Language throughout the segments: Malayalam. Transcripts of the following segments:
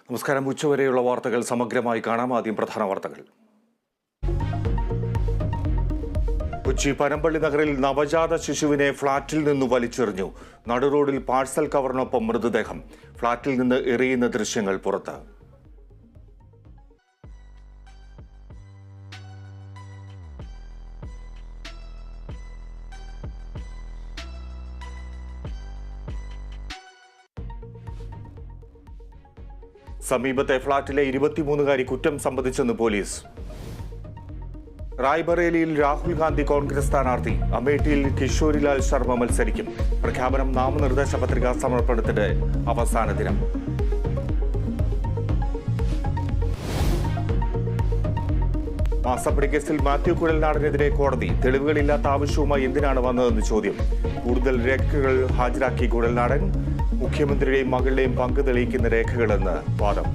നമസ്കാരം. ഉച്ചവരെയുള്ള വാർത്തകൾ സമഗ്രമായി കാണാം. ആദ്യം പ്രധാന വാർത്തകൾ. കൊച്ചി പനമ്പള്ളി നഗറിൽ നവജാത ശിശുവിനെ ഫ്ളാറ്റിൽ നിന്ന് വലിച്ചെറിഞ്ഞു. നടുറോഡിൽ പാഴ്സൽ കവറിനൊപ്പം മൃതദേഹം. ഫ്ളാറ്റിൽ നിന്ന് എറിയുന്ന ദൃശ്യങ്ങൾ പുറത്ത്. സമീപത്തെ ഫ്ളാറ്റിലെ 23-കാരി കുറ്റം സമ്മതിച്ചെന്ന് പോലീസ്. റായ്ബറേലിയിൽ രാഹുൽ ഗാന്ധി കോൺഗ്രസ് സ്ഥാനാർത്ഥി. അമേഠിയിൽ കിഷോരിലാൽ ശർമ്മ മത്സരിക്കും. പ്രഖ്യാപനം നാമനിർദ്ദേശ പത്രികാ സമർപ്പണത്തിന്റെ അവസാന ദിനം. മാസപ്പടി കേസിൽ മാത്യു കുഴൽനാടനെതിരെ കോടതി. തെളിവുകളില്ലാത്ത ആവശ്യവുമായി എന്തിനാണ് വന്നതെന്ന് ചോദ്യം. കൂടുതൽ രേഖകൾ ഹാജരാക്കി കുഴൽനാടൻ. മുഖ്യമന്ത്രിയുടെയും മകളുടെയും പങ്ക് തെളിയിക്കുന്ന രേഖകളെന്ന് വാദം.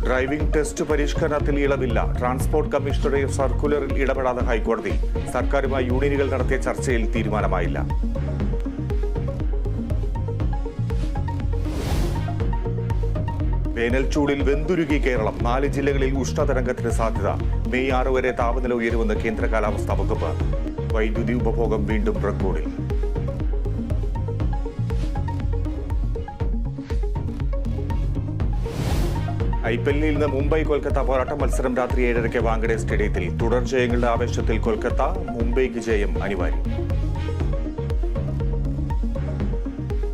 ഡ്രൈവിംഗ് ടെസ്റ്റ് പരിഷ്കരണത്തിൽ ഇളവില്ല. ട്രാൻസ്പോർട്ട് കമ്മീഷണറുടെ സർക്കുലറിൽ ഇടപെടാതെ ഹൈക്കോടതി. സർക്കാരുമായി യൂണിയനുകൾ നടത്തിയ ചർച്ചയിൽ തീരുമാനമായില്ല. വേനൽ ചൂടിൽ വെന്തുരുകി കേരളം. 4 ജില്ലകളിൽ ഉഷ്ണതരംഗത്തിന് സാധ്യത. മെയ് 6 വരെ താപനില ഉയരുമെന്ന് കേന്ദ്ര കാലാവസ്ഥാ വകുപ്പ്. വൈദ്യുതി ഉപഭോഗം വീണ്ടും റെക്കോർഡിൽ. IPL നിന്ന് മുംബൈ കൊൽക്കത്ത പോരാട്ടം. മത്സരം രാത്രി 7:30 വാങ്കഡെ സ്റ്റേഡിയത്തിൽ. തുടർ ജയങ്ങളുടെ ആവേശത്തിൽ കൊൽക്കത്ത. മുംബൈക്ക് ജയം അനിവാര്യം.